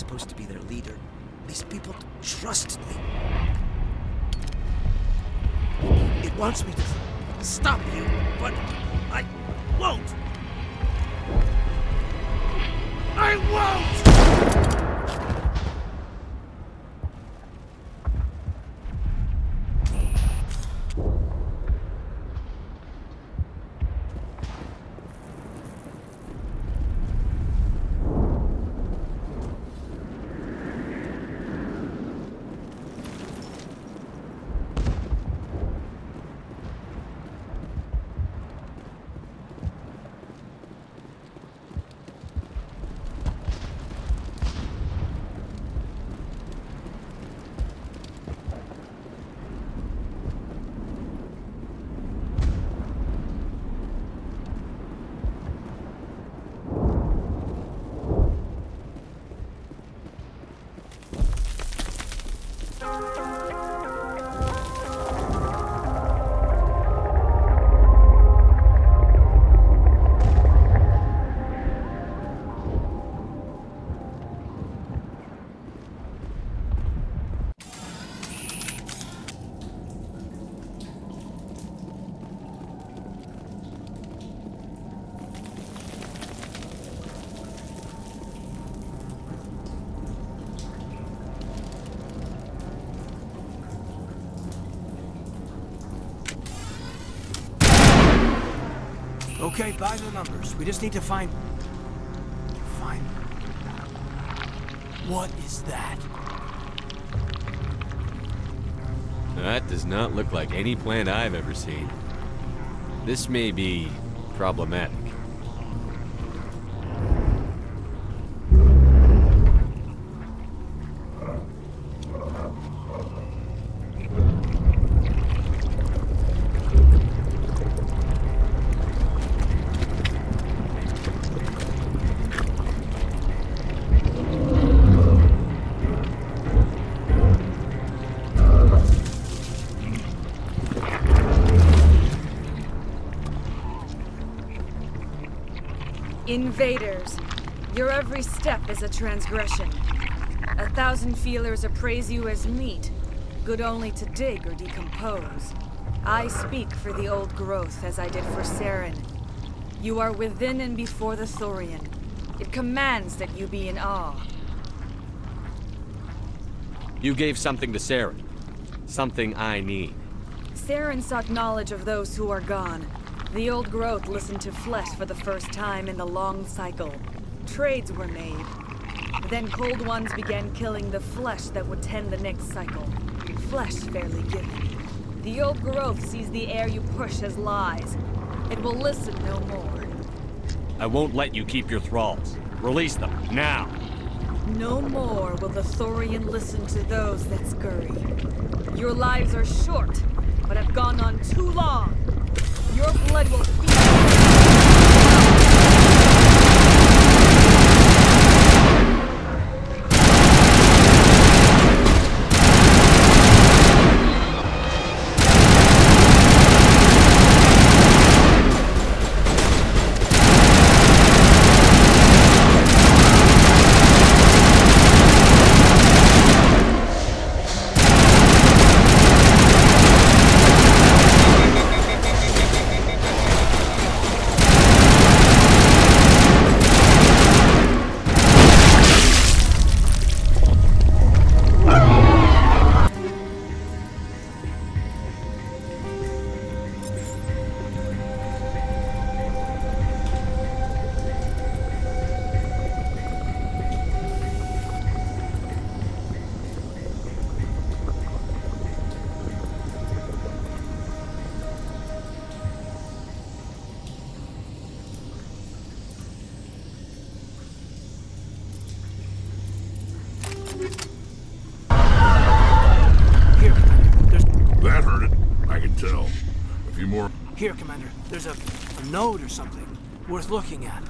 supposed to be their leader. These people trust me. It wants me to stop you, but I won't! I won't! Okay, by the numbers. We just need to find... What is that? That does not look like any plant I've ever seen. This may be problematic. Invaders, your every step is a transgression. 1,000 feelers appraise you as meat, good only to dig or decompose. I speak for the old growth as I did for Saren. You are within and before the Thorian. It commands that you be in awe. You gave something to Saren. Something I need. Saren sought knowledge of those who are gone. The old growth listened to flesh for the first time in the long cycle. Trades were made. Then cold ones began killing the flesh that would tend the next cycle. Flesh fairly given. The old growth sees the air you push as lies. It will listen no more. I won't let you keep your thralls. Release them, now! No more will the Thorian listen to those that scurry. Your lives are short, but have gone on too long. Your blood will Here, Commander. There's a note or something worth looking at.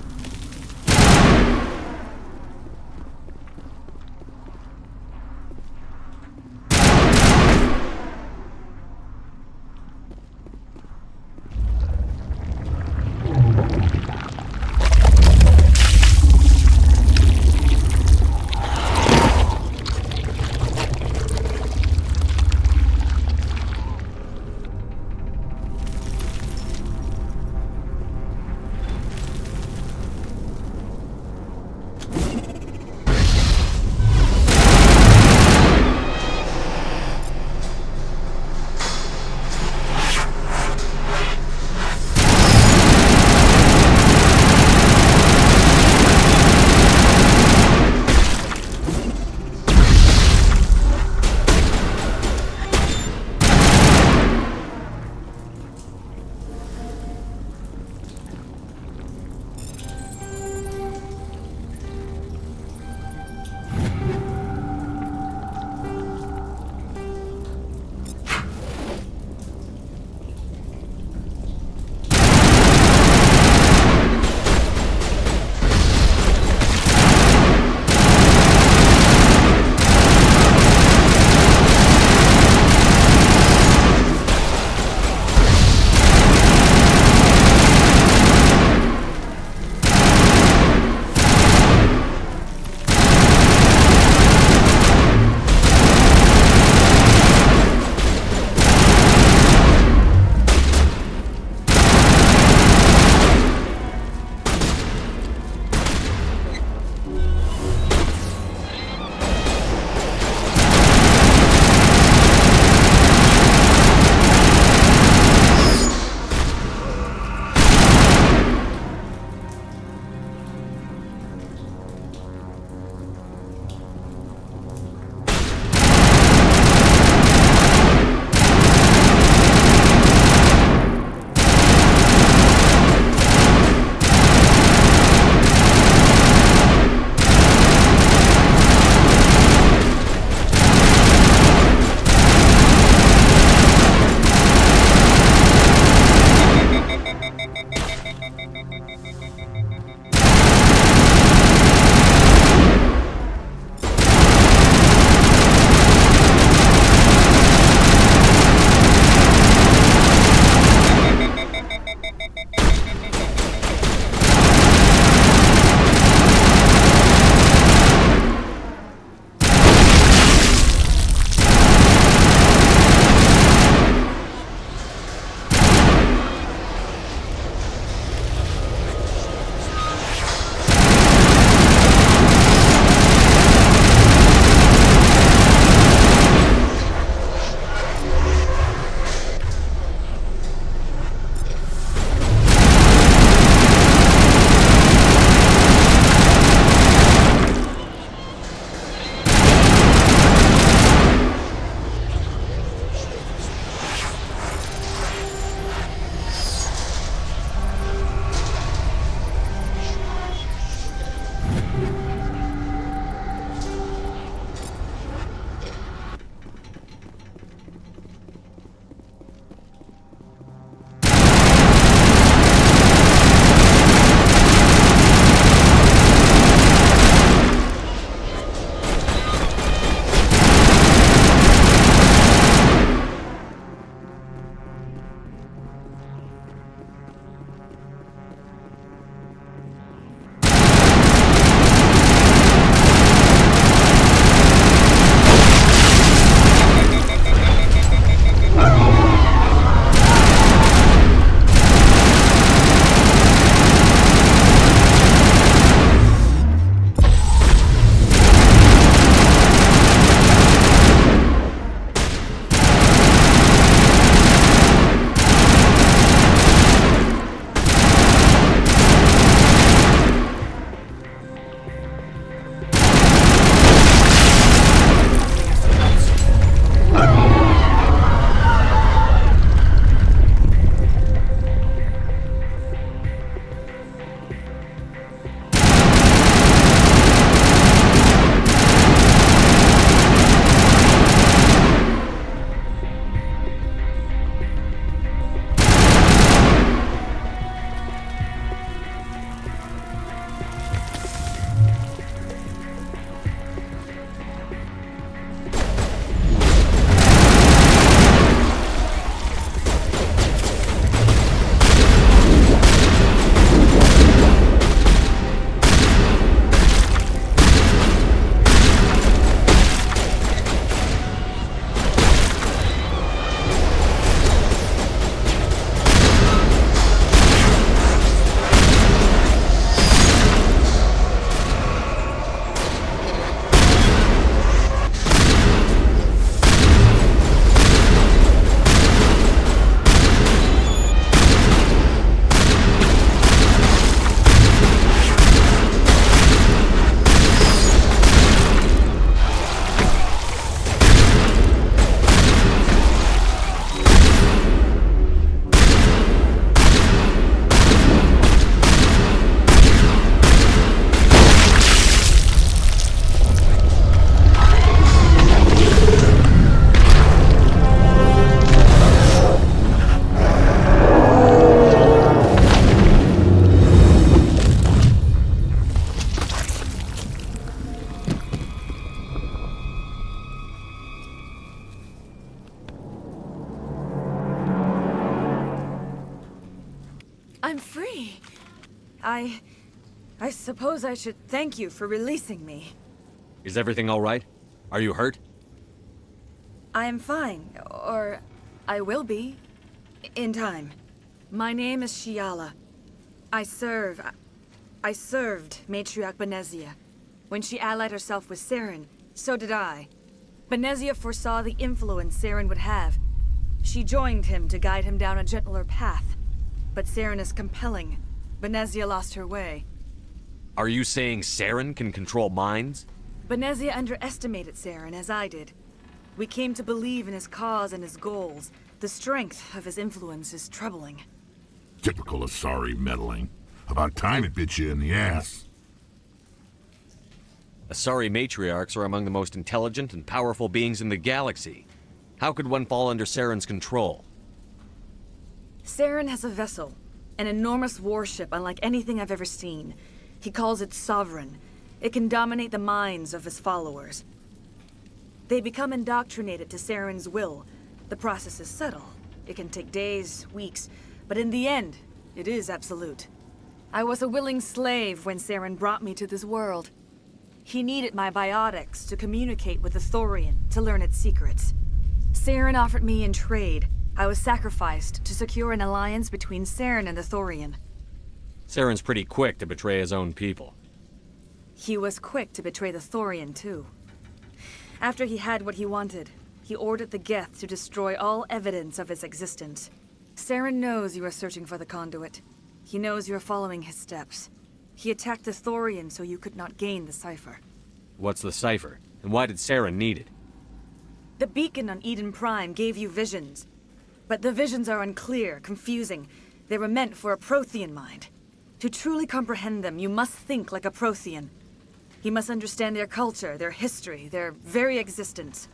I suppose I should thank you for releasing me. Is everything all right? Are you hurt? I am fine, or I will be, in time. My name is Shiala. I served Matriarch Benezia. When she allied herself with Saren, so did I. Benezia foresaw the influence Saren would have. She joined him to guide him down a gentler path. But Saren is compelling. Benezia lost her way. Are you saying Saren can control minds? Benezia underestimated Saren, as I did. We came to believe in his cause and his goals. The strength of his influence is troubling. Typical Asari meddling. About time it bit you in the ass. Asari matriarchs are among the most intelligent and powerful beings in the galaxy. How could one fall under Saren's control? Saren has a vessel, an enormous warship unlike anything I've ever seen. He calls it Sovereign. It can dominate the minds of his followers. They become indoctrinated to Saren's will. The process is subtle. It can take days, weeks, but in the end, it is absolute. I was a willing slave when Saren brought me to this world. He needed my biotics to communicate with the Thorian, to learn its secrets. Saren offered me in trade. I was sacrificed to secure an alliance between Saren and the Thorian. Saren's pretty quick to betray his own people. He was quick to betray the Thorian, too. After he had what he wanted, he ordered the Geth to destroy all evidence of its existence. Saren knows you are searching for the conduit. He knows you are following his steps. He attacked the Thorian so you could not gain the cipher. What's the cipher? And why did Saren need it? The beacon on Eden Prime gave you visions. But the visions are unclear, confusing. They were meant for a Prothean mind. To truly comprehend them, you must think like a Prothean. You must understand their culture, their history, their very existence.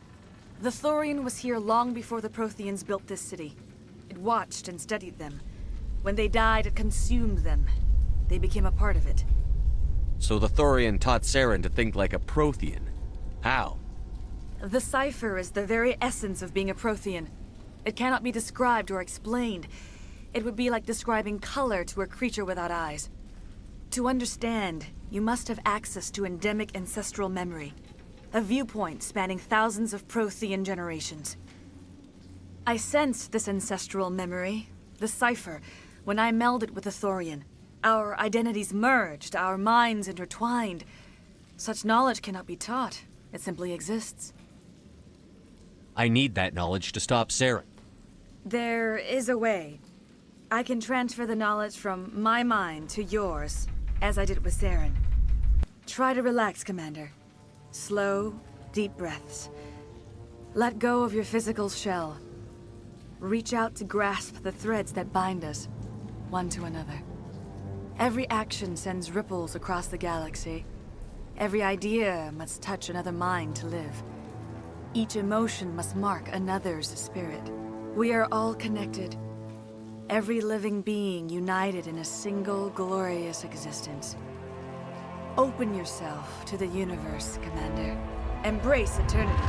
The Thorian was here long before the Protheans built this city. It watched and studied them. When they died, it consumed them. They became a part of it. So the Thorian taught Saren to think like a Prothean. How? The cipher is the very essence of being a Prothean. It cannot be described or explained. It would be like describing color to a creature without eyes. To understand, you must have access to endemic ancestral memory. A viewpoint spanning thousands of Prothean generations. I sensed this ancestral memory, the cipher, when I melded with the Thorian. Our identities merged, our minds intertwined. Such knowledge cannot be taught. It simply exists. I need that knowledge to stop Saren. There is a way. I can transfer the knowledge from my mind to yours, as I did with Saren. Try to relax, Commander. Slow, deep breaths. Let go of your physical shell. Reach out to grasp the threads that bind us, one to another. Every action sends ripples across the galaxy. Every idea must touch another mind to live. Each emotion must mark another's spirit. We are all connected. Every living being united in a single glorious existence. Open yourself to the universe, Commander. Embrace eternity.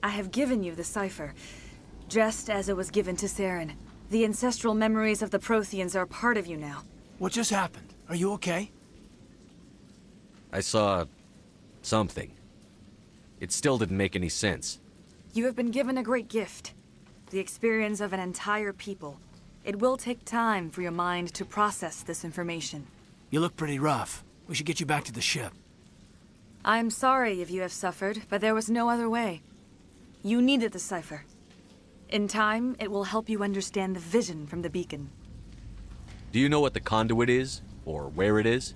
I have given you the cipher, just as it was given to Saren. The ancestral memories of the Protheans are a part of you now. What just happened? Are you okay? I saw something. It still didn't make any sense. You have been given a great gift. The experience of an entire people. It will take time for your mind to process this information. You look pretty rough. We should get you back to the ship. I'm sorry if you have suffered, but there was no other way. You needed the cipher. In time, it will help you understand the vision from the beacon. Do you know what the conduit is? Or where it is?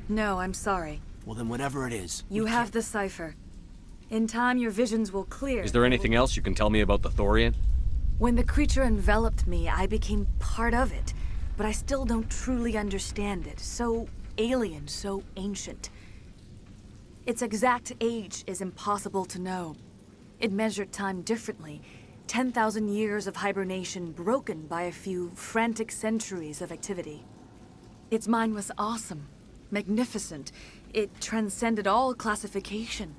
No, I'm sorry. Well, then whatever it is. You have the cipher. In time, your visions will clear. Is there anything else you can tell me about the Thorian? When the creature enveloped me, I became part of it. But I still don't truly understand it. So alien, so ancient. Its exact age is impossible to know. It measured time differently. 10,000 years of hibernation broken by a few frantic centuries of activity. Its mind was awesome, magnificent. It transcended all classification.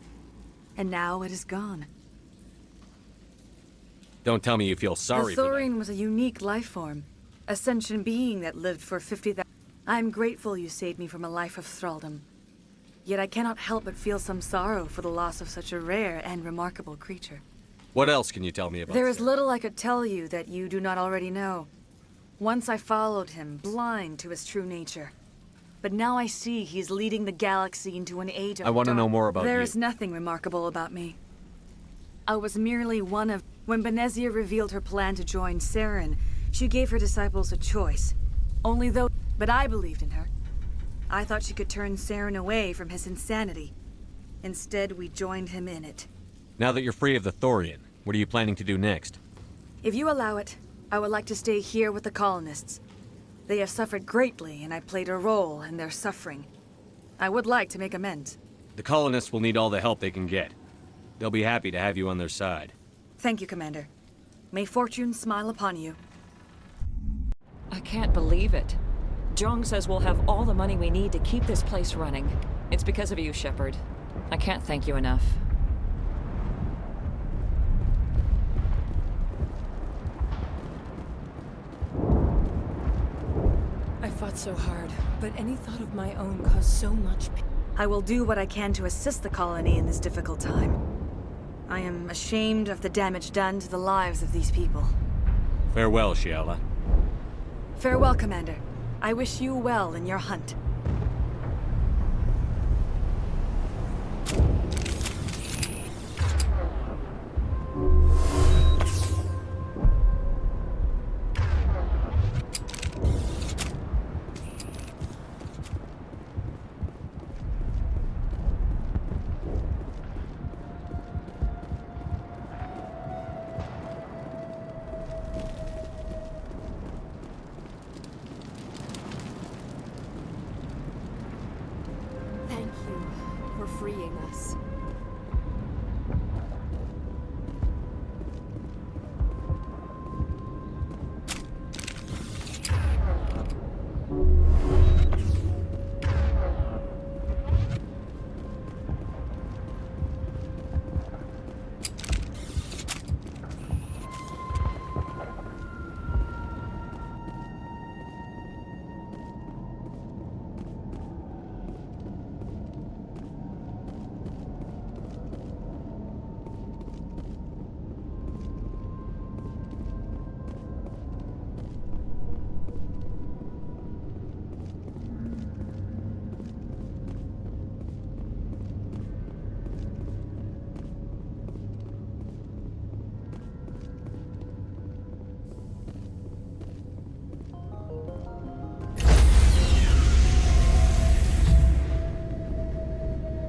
And now it is gone. Don't tell me you feel sorry The for Thorian was a unique life form. A sentient being that lived for 50,000. I'm grateful you saved me from a life of thraldom. Yet I cannot help but feel some sorrow for the loss of such a rare and remarkable creature. What else can you tell me about There is Sarah? little I could tell you that you do not already know. Once I followed him, blind to his true nature. But now I see he's leading the galaxy into an age of I want to know more about There you. is nothing remarkable about me. I was merely one of... When Benezia revealed her plan to join Saren, she gave her disciples a choice. Only though... But I believed in her. I thought she could turn Saren away from his insanity. Instead, we joined him in it. Now that you're free of the Thorian, what are you planning to do next? If you allow it, I would like to stay here with the colonists. They have suffered greatly, and I played a role in their suffering. I would like to make amends. The colonists will need all the help they can get. They'll be happy to have you on their side. Thank you, Commander. May fortune smile upon you. I can't believe it. Jong says we'll have all the money we need to keep this place running. It's because of you, Shepard. I can't thank you enough. I fought so hard, but any thought of my own caused so much pain. I will do what I can to assist the colony in this difficult time. I am ashamed of the damage done to the lives of these people. Farewell, Shiala. Farewell, Commander. I wish you well in your hunt. Thank you for freeing us.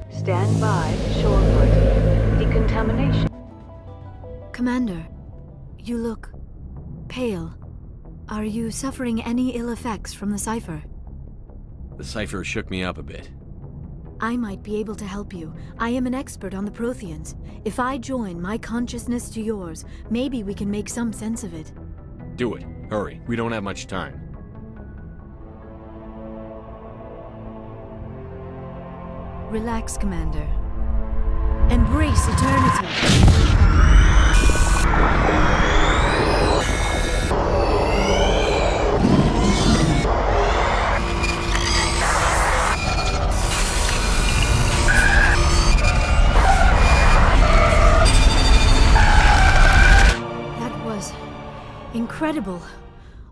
Stand by, shoreford. Decontamination. Commander, you look pale. Are you suffering any ill effects from the cipher? The cipher shook me up a bit. I might be able to help you. I am an expert on the Protheans. If I join my consciousness to yours, maybe we can make some sense of it. Do it. Hurry. We don't have much time. Relax, Commander. Embrace eternity. That was incredible.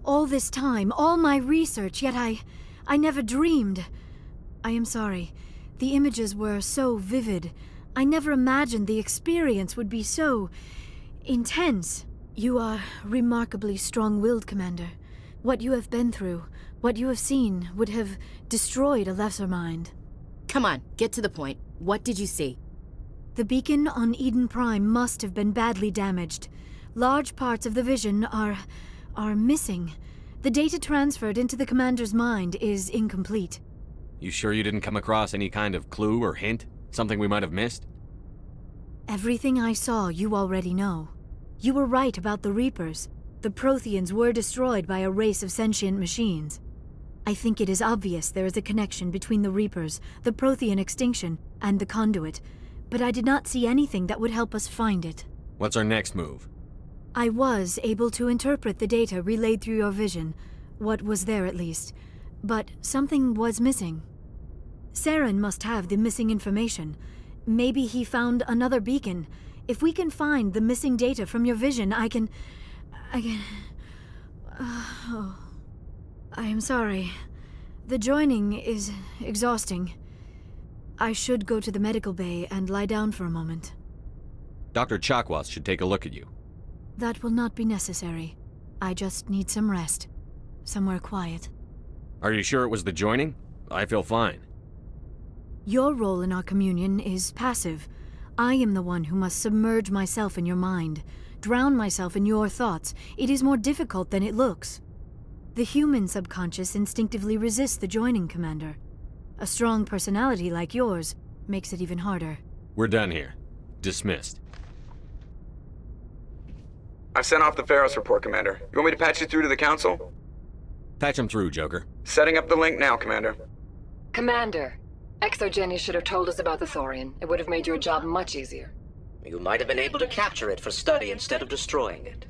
All this time, all my research, yet I never dreamed. I am sorry. The images were so vivid. I never imagined the experience would be so intense. You are remarkably strong-willed, Commander. What you have been through, what you have seen, would have destroyed a lesser mind. Come on, get to the point. What did you see? The beacon on Eden Prime must have been badly damaged. Large parts of the vision are missing. The data transferred into the commander's mind is incomplete. You sure you didn't come across any kind of clue or hint? Something we might have missed? Everything I saw you already know. You were right about the Reapers. The Protheans were destroyed by a race of sentient machines. I think it is obvious there is a connection between the Reapers, the Prothean extinction, and the Conduit, but I did not see anything that would help us find it. What's our next move? I was able to interpret the data relayed through your vision, what was there at least, but something was missing. Saren must have the missing information. Maybe he found another beacon. If we can find the missing data from your vision, I can... I am sorry. The joining is exhausting. I should go to the medical bay and lie down for a moment. Dr. Chakwas should take a look at you. That will not be necessary. I just need some rest. Somewhere quiet. Are you sure it was the joining? I feel fine. Your role in our communion is passive. I am the one who must submerge myself in your mind, drown myself in your thoughts. It is more difficult than it looks. The human subconscious instinctively resists the joining, Commander. A strong personality like yours makes it even harder. We're done here. Dismissed. I've sent off the Pharos report, Commander. You want me to patch you through to the Council? Patch him through, Joker. Setting up the link now, Commander. Commander, Exogenius should have told us about the Thorian. It would have made your job much easier. You might have been able to capture it for study instead of destroying it.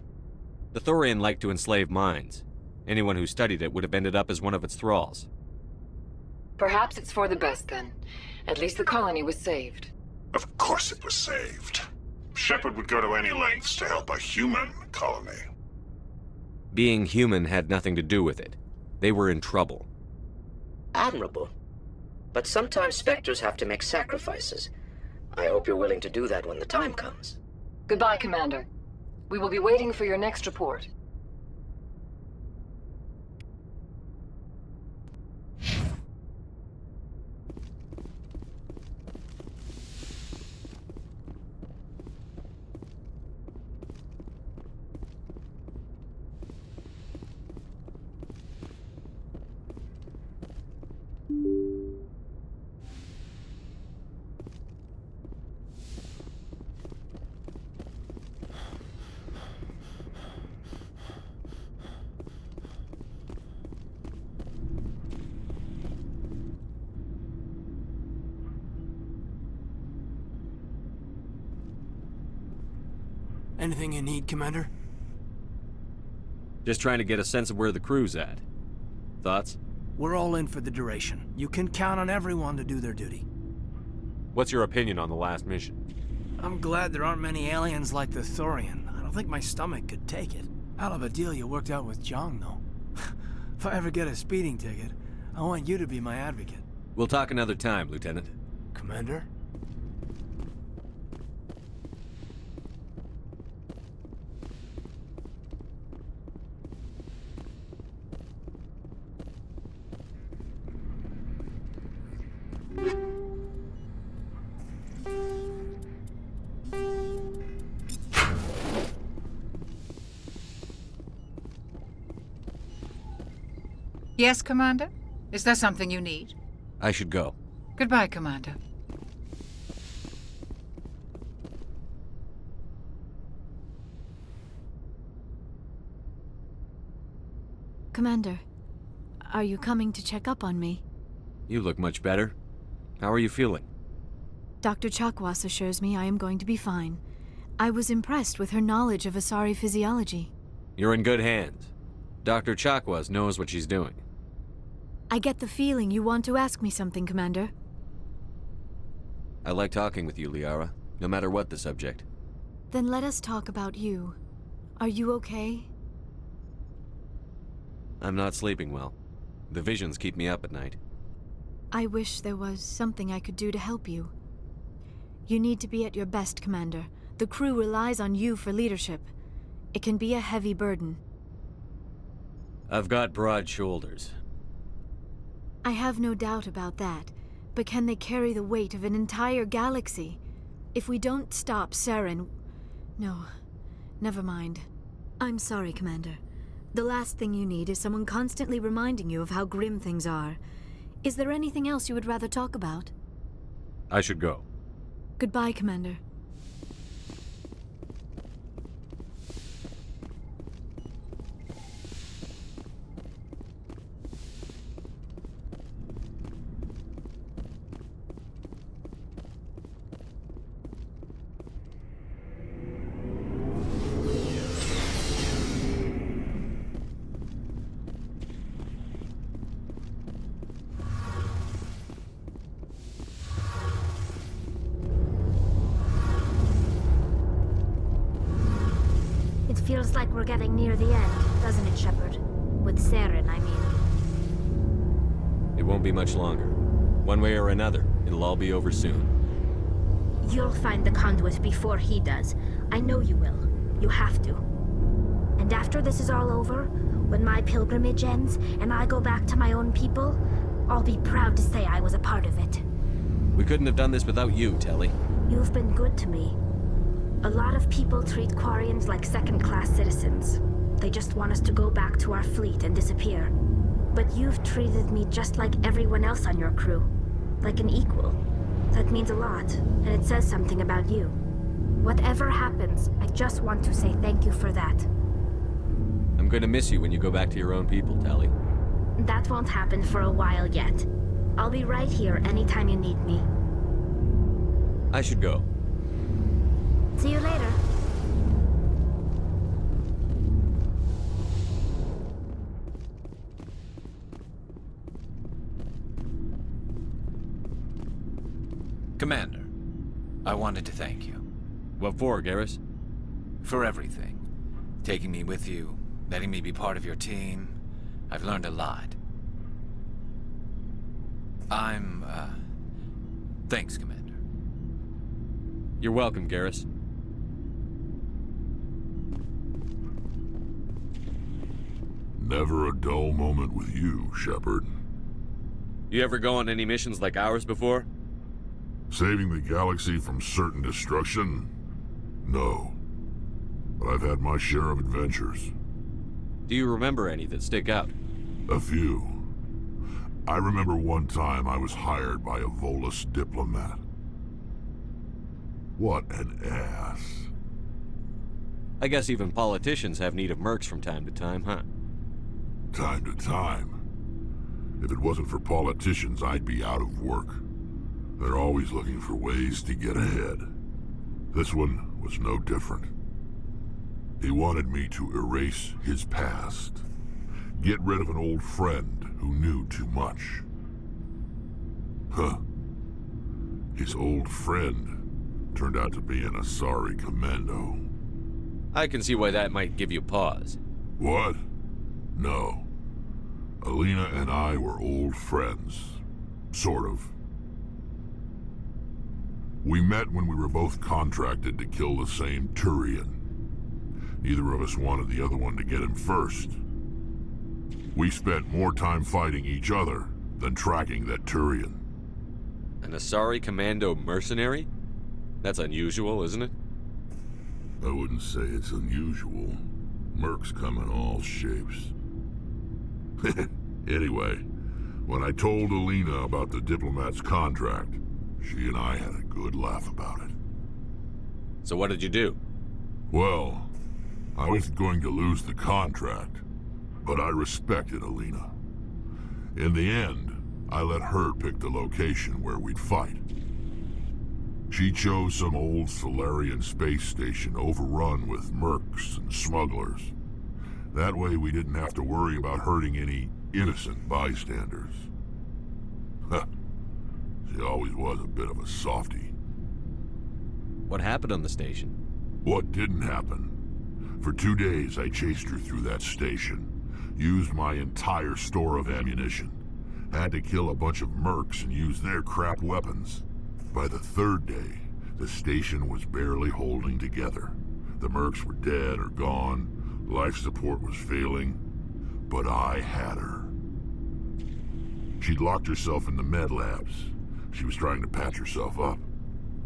The Thorian liked to enslave minds. Anyone who studied it would have ended up as one of its thralls. Perhaps it's for the best, then. At least the colony was saved. Of course it was saved. Shepard would go to any lengths to help a human colony. Being human had nothing to do with it. They were in trouble. Admirable. But sometimes Spectres have to make sacrifices. I hope you're willing to do that when the time comes. Goodbye, Commander. We will be waiting for your next report. Anything you need, Commander? Just trying to get a sense of where the crew's at. Thoughts? We're all in for the duration. You can count on everyone to do their duty. What's your opinion on the last mission? I'm glad there aren't many aliens like the Thorian. I don't think my stomach could take it. Hell of a deal you worked out with Zhang, though. If I ever get a speeding ticket, I want you to be my advocate. We'll talk another time, Lieutenant. Commander? Yes, Commander? Is there something you need? I should go. Goodbye, Commander. Commander, are you coming to check up on me? You look much better. How are you feeling? Dr. Chakwas assures me I am going to be fine. I was impressed with her knowledge of Asari physiology. You're in good hands. Dr. Chakwas knows what she's doing. I get the feeling you want to ask me something, Commander. I like talking with you, Liara, no matter what the subject. Then let us talk about you. Are you okay? I'm not sleeping well. The visions keep me up at night. I wish there was something I could do to help you. You need to be at your best, Commander. The crew relies on you for leadership. It can be a heavy burden. I've got broad shoulders. I have no doubt about that, but can they carry the weight of an entire galaxy? If we don't stop Saren... No, never mind. I'm sorry, Commander. The last thing you need is someone constantly reminding you of how grim things are. Is there anything else you would rather talk about? I should go. Goodbye, Commander. It feels like we're getting near the end, doesn't it, Shepard? With Saren, I mean. It won't be much longer. One way or another, it'll all be over soon. You'll find the conduit before he does. I know you will. You have to. And after this is all over, when my pilgrimage ends and I go back to my own people, I'll be proud to say I was a part of it. We couldn't have done this without you, Telly. You've been good to me. A lot of people treat Quarians like second-class citizens. They just want us to go back to our fleet and disappear. But you've treated me just like everyone else on your crew. Like an equal. That means a lot, and it says something about you. Whatever happens, I just want to say thank you for that. I'm gonna miss you when you go back to your own people, Telly. That won't happen for a while yet. I'll be right here anytime you need me. I should go. See you later. Commander, I wanted to thank you. What for, Garrus? For everything. Taking me with you, letting me be part of your team. I've learned a lot. Thanks, Commander. You're welcome, Garrus. Never a dull moment with you, Shepard. You ever go on any missions like ours before? Saving the galaxy from certain destruction? No. But I've had my share of adventures. Do you remember any that stick out? A few. I remember one time I was hired by a Volus diplomat. What an ass. I guess even politicians have need of mercs from time to time, huh? Time to time. If it wasn't for politicians, I'd be out of work. They're always looking for ways to get ahead. This one was no different. He wanted me to erase his past. Get rid of an old friend who knew too much. Huh. His old friend turned out to be an Asari commando. I can see why that might give you pause. What? No. Alina and I were old friends. Sort of. We met when we were both contracted to kill the same Turian. Neither of us wanted the other one to get him first. We spent more time fighting each other than tracking that Turian. An Asari commando mercenary? That's unusual, isn't it? I wouldn't say it's unusual. Mercs come in all shapes. Anyway, when I told Alina about the diplomat's contract, she and I had a good laugh about it. So what did you do? Well, I wasn't going to lose the contract, but I respected Alina. In the end, I let her pick the location where we'd fight. She chose some old Solarian space station overrun with mercs and smugglers. That way we didn't have to worry about hurting any innocent bystanders. Huh. She always was a bit of a softie. What happened on the station? What didn't happen? For 2 days I chased her through that station. Used my entire store of ammunition. Had to kill a bunch of mercs and use their crap weapons. By the 3rd day, the station was barely holding together. The mercs were dead or gone. Life support was failing. But I had her. She'd locked herself in the med labs. She was trying to patch herself up.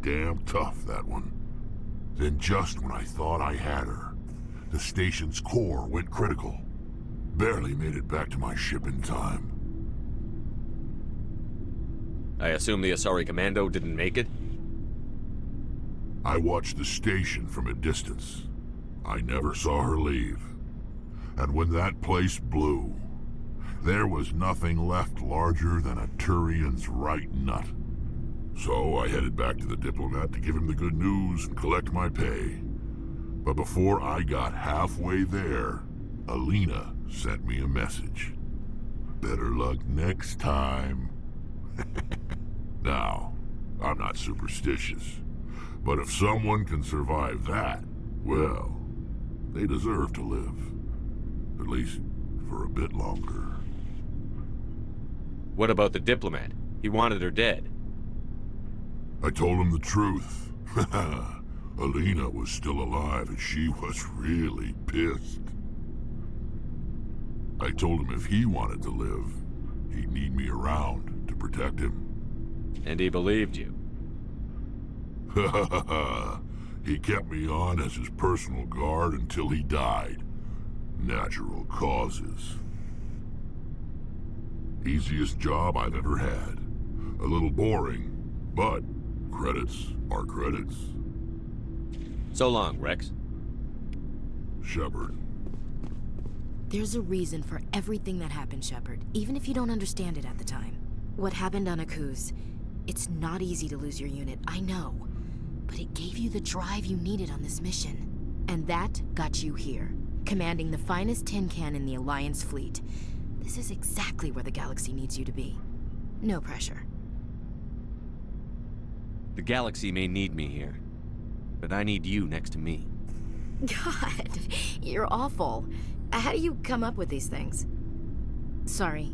Damn tough, that one. Then just when I thought I had her, the station's core went critical. Barely made it back to my ship in time. I assume the Asari Commando didn't make it? I watched the station from a distance. I never saw her leave. And when that place blew, there was nothing left larger than a Turian's right nut. So I headed back to the diplomat to give him the good news and collect my pay. But before I got halfway there, Alina sent me a message. Better luck next time. Now, I'm not superstitious, but if someone can survive that, well, they deserve to live. At least for a bit longer. What about the diplomat? He wanted her dead. I told him the truth. Alina was still alive and she was really pissed. I told him if he wanted to live, he'd need me around to protect him. And he believed you. He kept me on as his personal guard until he died. Natural causes. Easiest job I've ever had. A little boring, but credits are credits. So long, Rex. Shepard. There's a reason for everything that happened, Shepard, even if you don't understand it at the time. What happened on Akuz, it's not easy to lose your unit, I know. But it gave you the drive you needed on this mission. And that got you here, commanding the finest tin can in the Alliance fleet. This is exactly where the galaxy needs you to be. No pressure. The galaxy may need me here, but I need you next to me. God, you're awful. How do you come up with these things? Sorry,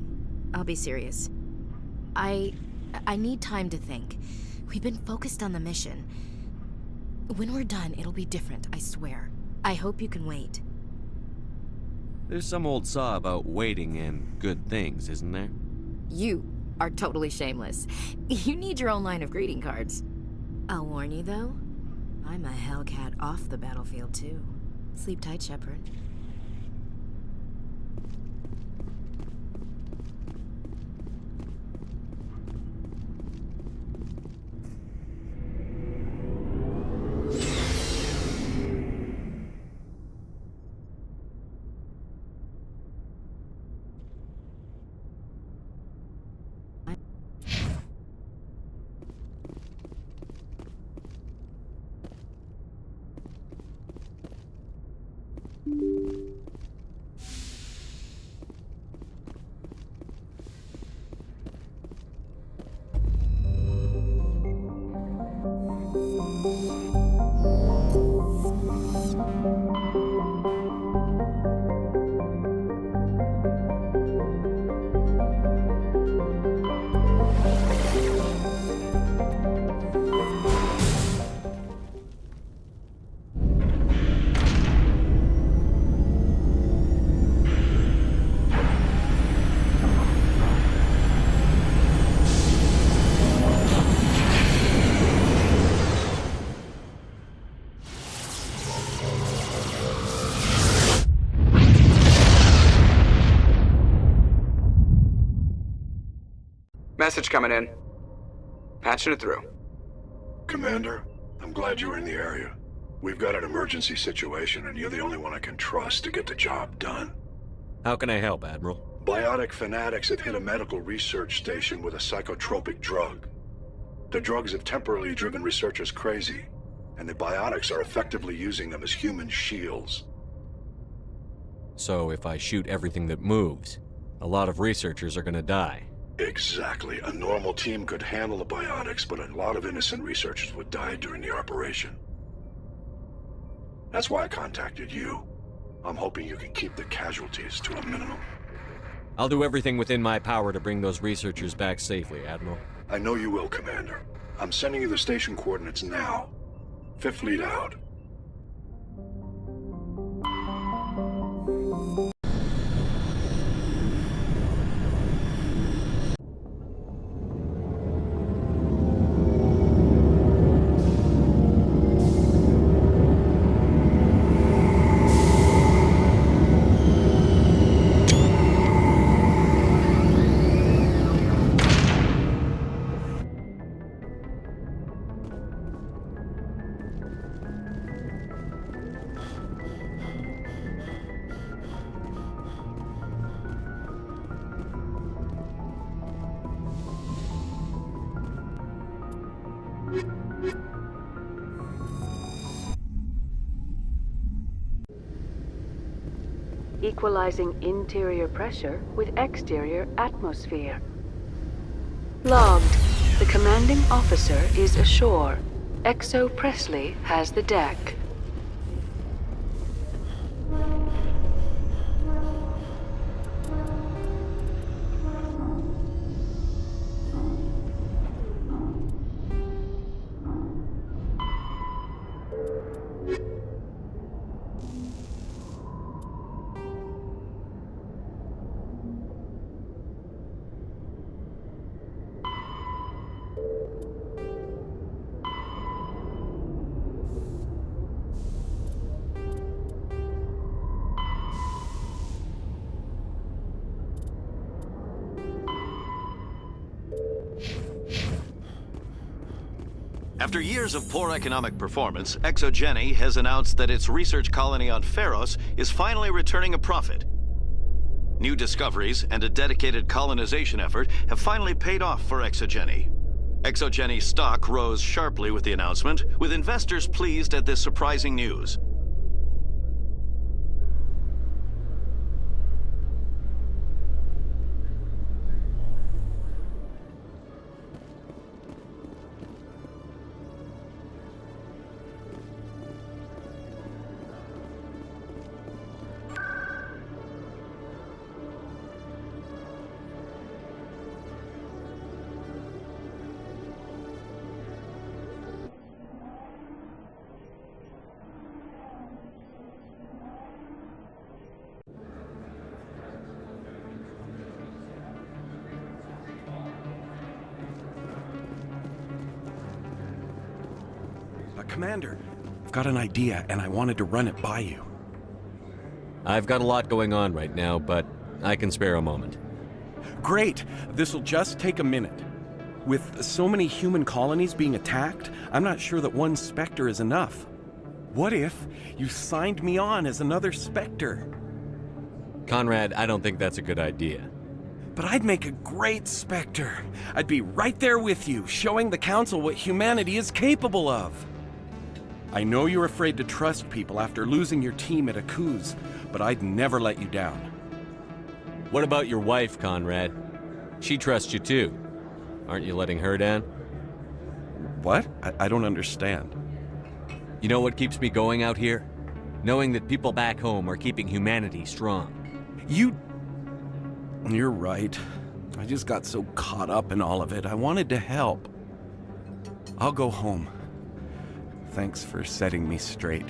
I'll be serious. I need time to think. We've been focused on the mission. When we're done, it'll be different, I swear. I hope you can wait. There's some old saw about waiting and good things, isn't there? You are totally shameless. You need your own line of greeting cards. I'll warn you, though. I'm a Hellcat off the battlefield, too. Sleep tight, Shepard. Message coming in. Patching it through. Commander, I'm glad you're in the area. We've got an emergency situation, and you're the only one I can trust to get the job done. How can I help, Admiral? Biotic fanatics have hit a medical research station with a psychotropic drug. The drugs have temporarily driven researchers crazy, and the biotics are effectively using them as human shields. So if I shoot everything that moves, a lot of researchers are gonna die. Exactly. A normal team could handle the biotics, but a lot of innocent researchers would die during the operation. That's why I contacted you. I'm hoping you can keep the casualties to a minimum. I'll do everything within my power to bring those researchers back safely, Admiral. I know you will, Commander. I'm sending you the station coordinates now. Fifth Fleet out. equalizing interior pressure with exterior atmosphere. Logged. The commanding officer is ashore. Exo Presley has the deck. After years of poor economic performance, ExoGeni has announced that its research colony on Pharos is finally returning a profit. New discoveries and a dedicated colonization effort have finally paid off for ExoGeni. ExoGeni stock rose sharply with the announcement, with investors pleased at this surprising news. Commander, I've got an idea, and I wanted to run it by you. I've got a lot going on right now, but I can spare a moment. Great! This'll just take a minute. With so many human colonies being attacked, I'm not sure that one Spectre is enough. What if you signed me on as another Spectre? Conrad, I don't think that's a good idea. But I'd make a great Spectre. I'd be right there with you, showing the Council what humanity is capable of. I know you're afraid to trust people after losing your team at Akuz, but I'd never let you down. What about your wife, Conrad? She trusts you too. Aren't you letting her down? What? I don't understand. You know what keeps me going out here? Knowing that people back home are keeping humanity strong. You're right. I just got so caught up in all of it. I wanted to help. I'll go home. Thanks for setting me straight.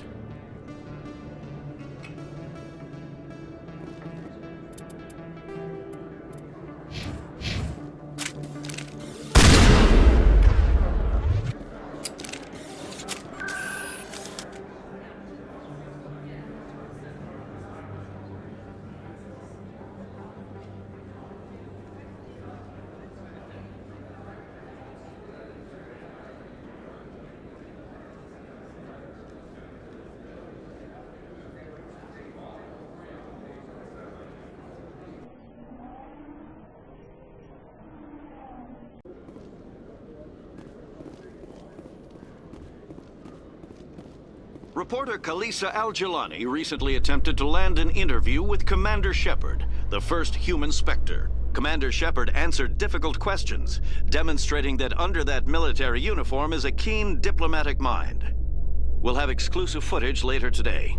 Reporter Kalisa Al-Jilani recently attempted to land an interview with Commander Shepard, the first human Spectre. Commander Shepard answered difficult questions, demonstrating that under that military uniform is a keen diplomatic mind. We'll have exclusive footage later today.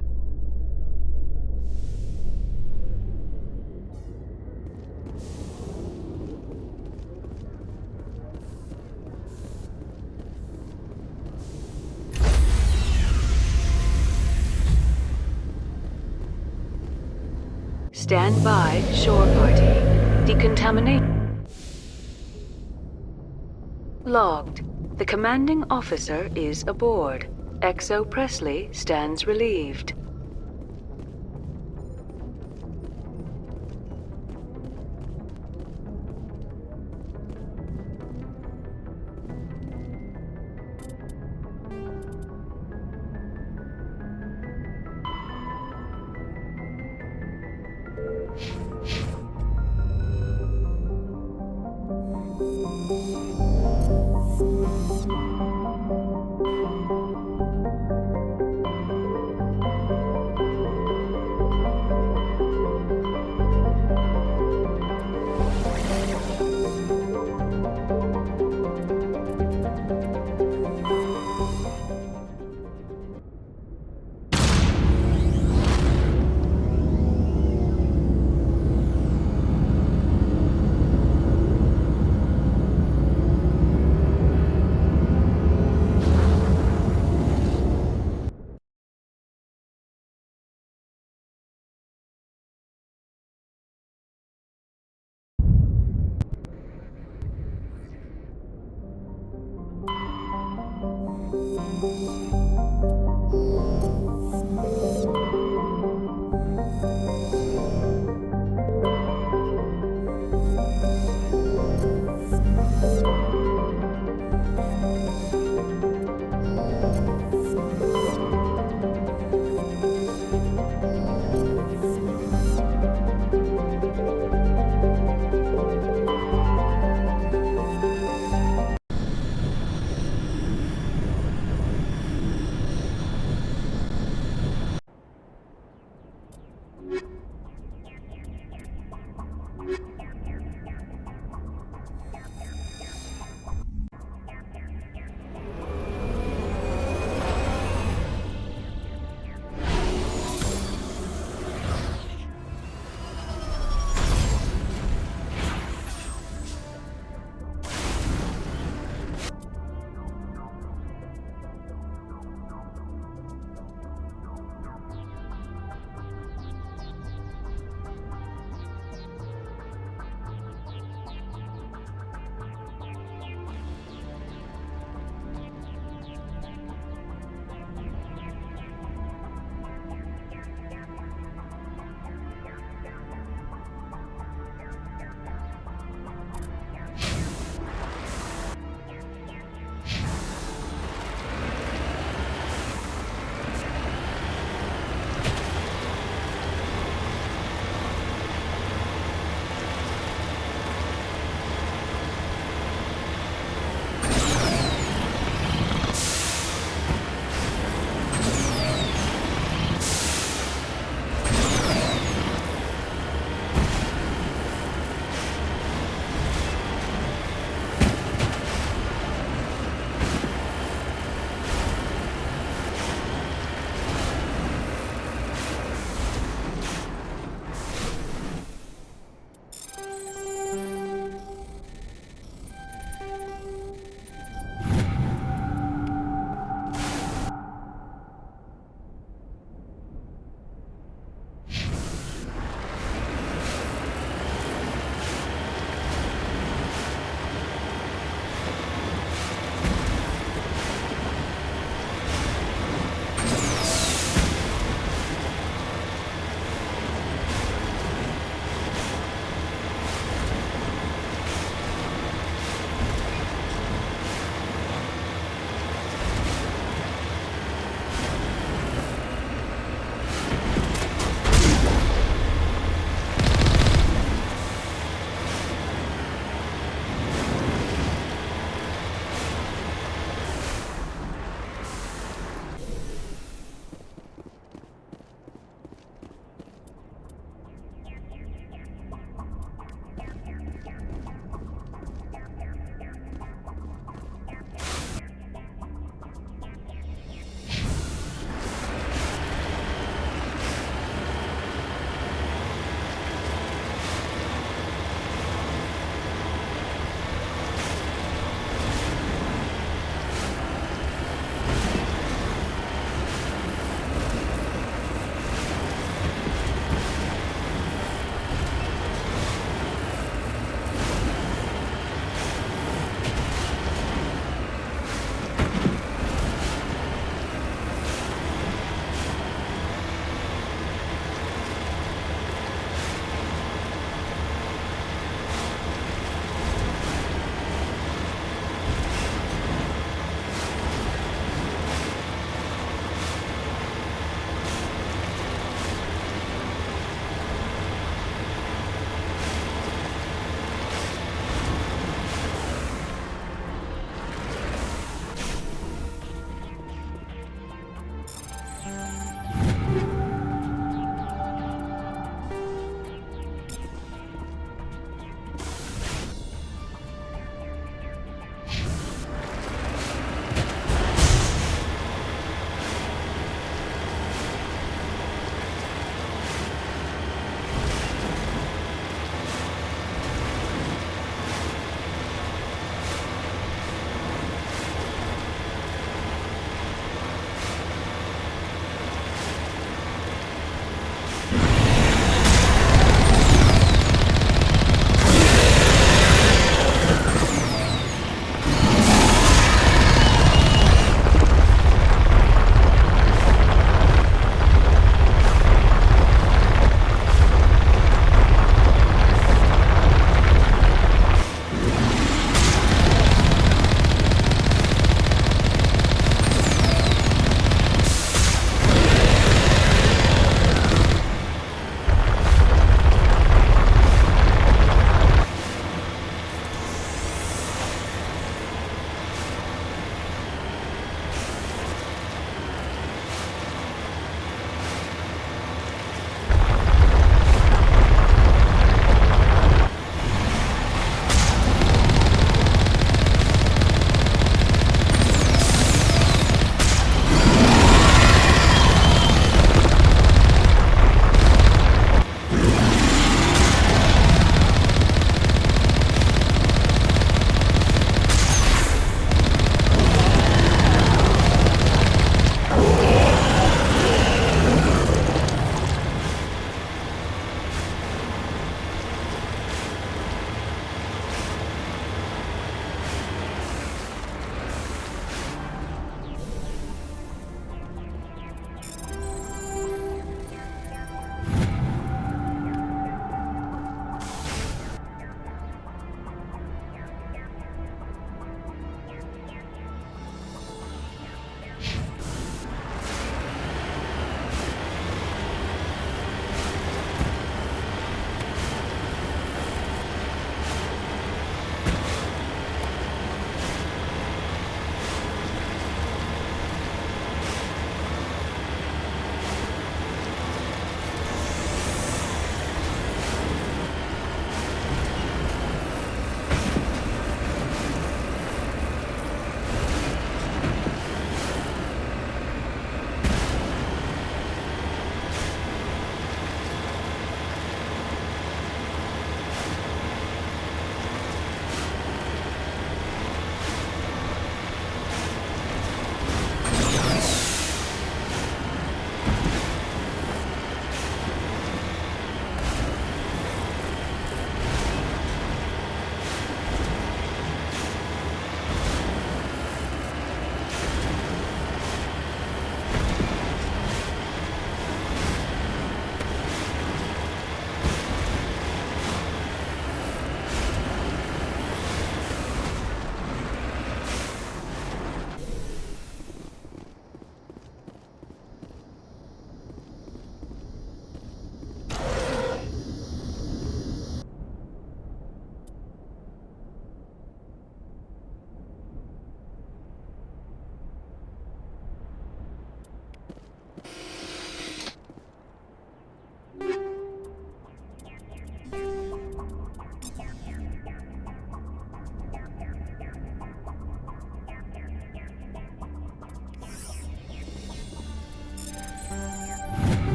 Stand by, shore party. Decontaminate. Logged. The commanding officer is aboard. Exo Presley stands relieved.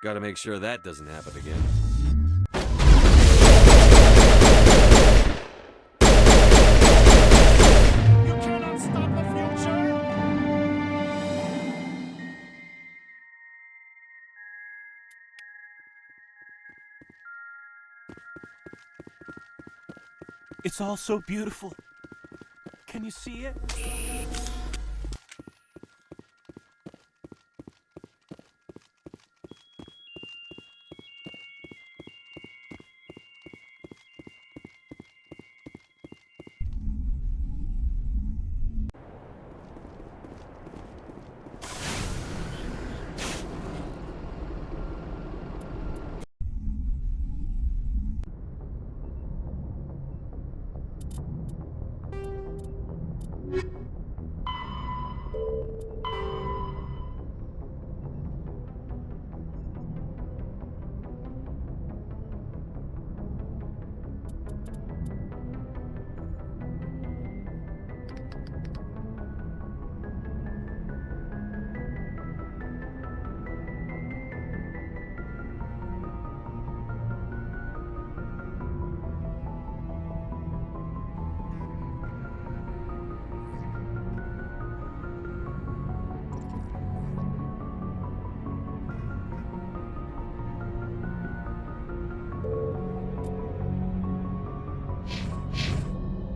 Gotta make sure that doesn't happen again. You cannot stop the future! It's all so beautiful. Can you see it?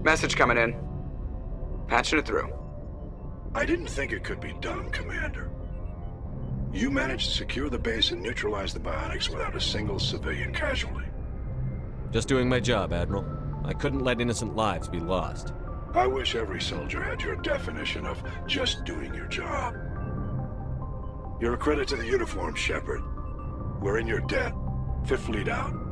Message coming in. Patching it through. I didn't think it could be done, Commander. You managed to secure the base and neutralize the biotics without a single civilian casualty. Just doing my job, Admiral. I couldn't let innocent lives be lost. I wish every soldier had your definition of just doing your job. You're a credit to the uniform, Shepard. We're in your debt. Fifth Fleet out.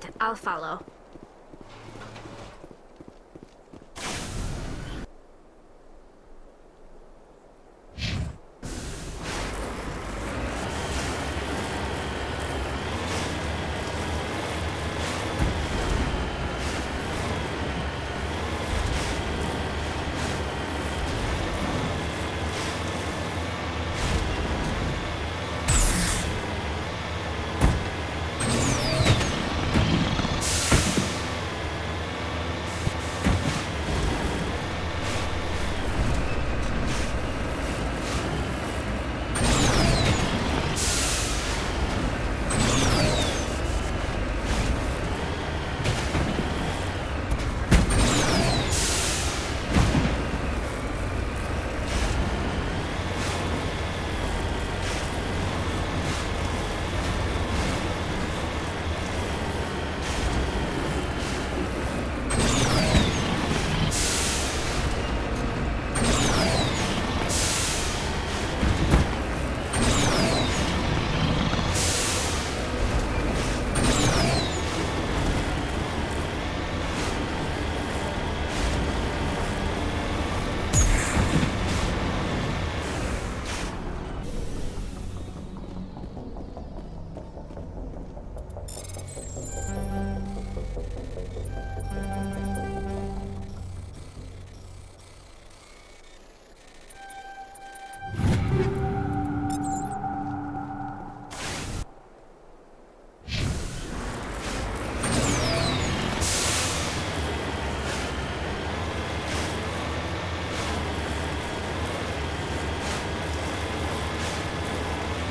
Right, I'll follow.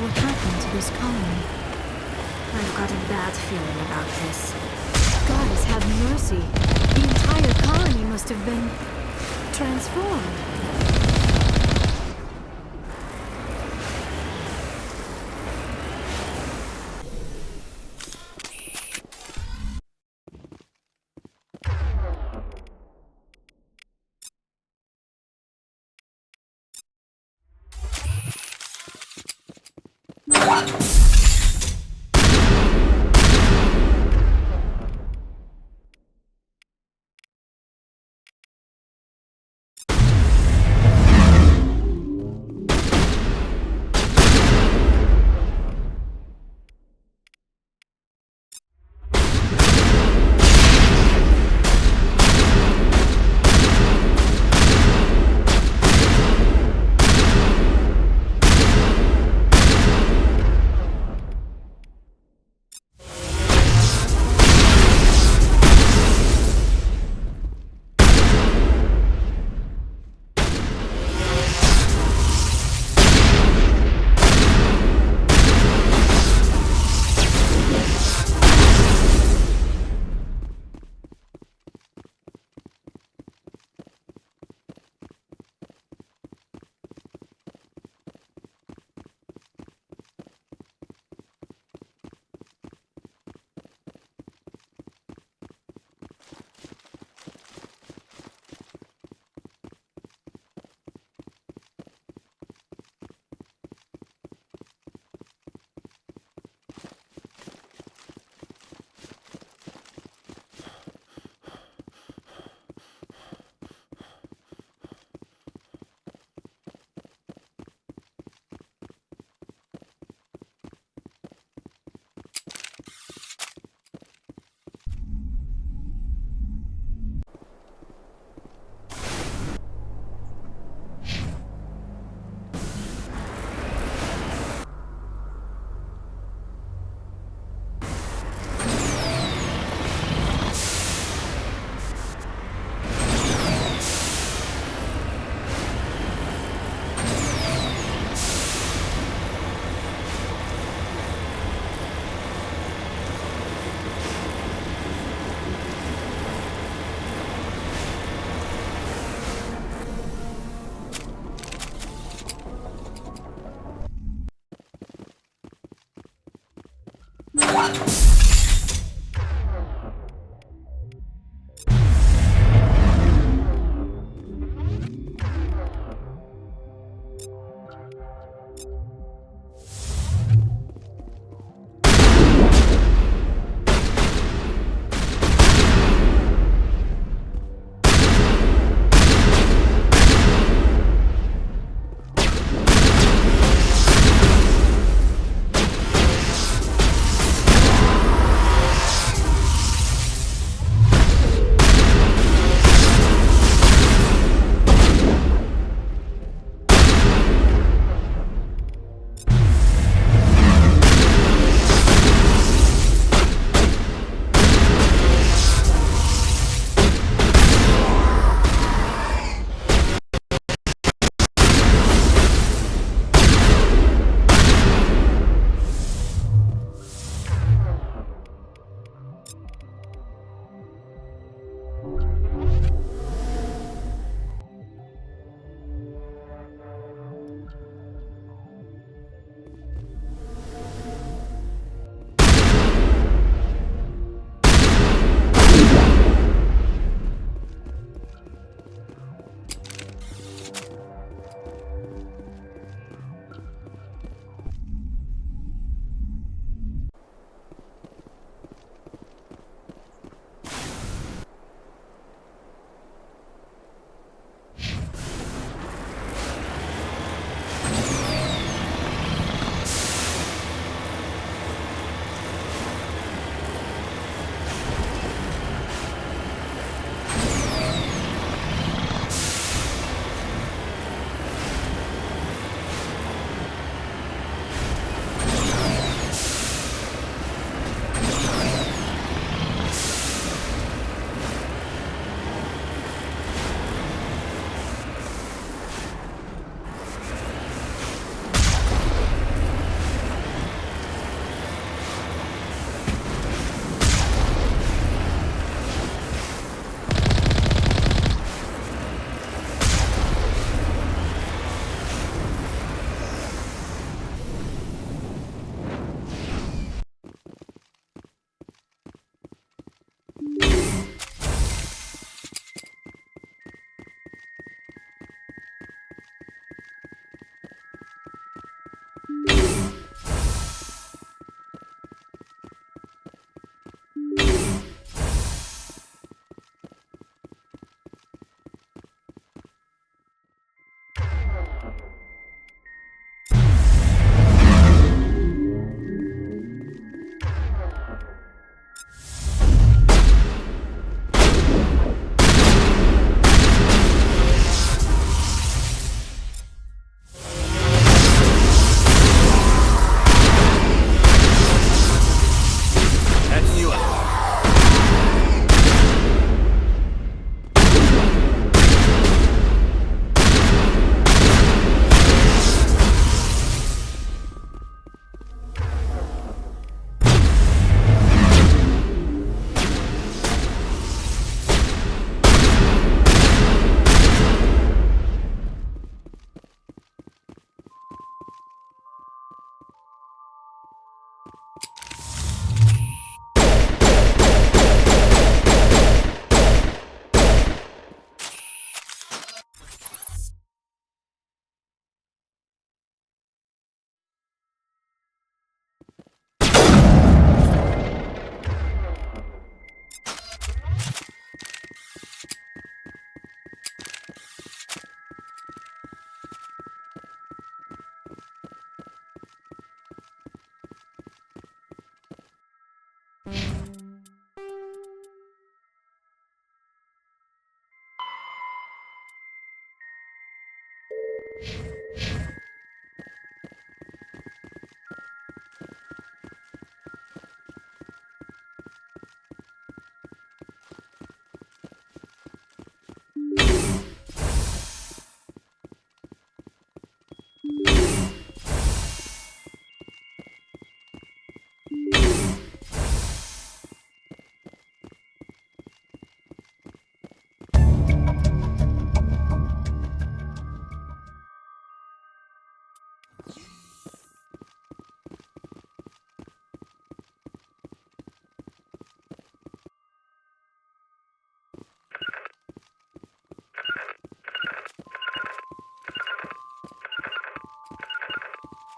What happened to this colony? I've got a bad feeling about this. Goddess have mercy. The entire colony must have been transformed.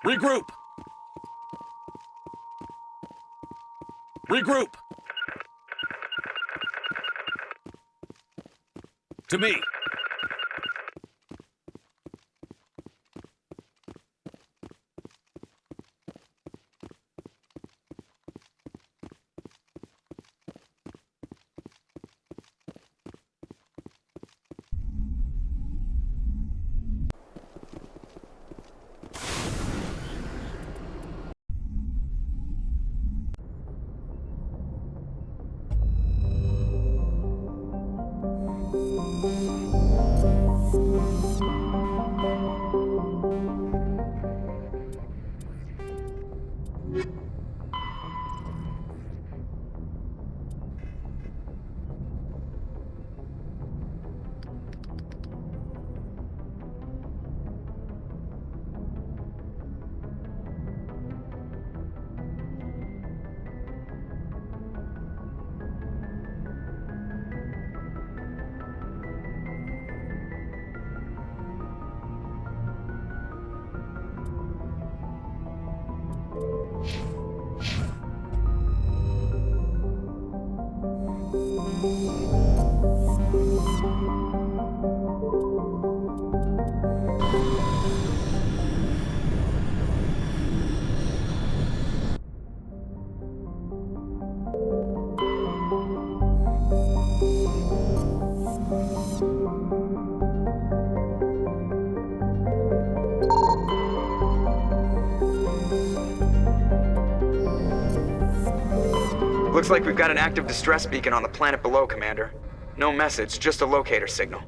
Regroup! Regroup! To me! Looks like we've got an active distress beacon on the planet below, Commander. No message, just a locator signal.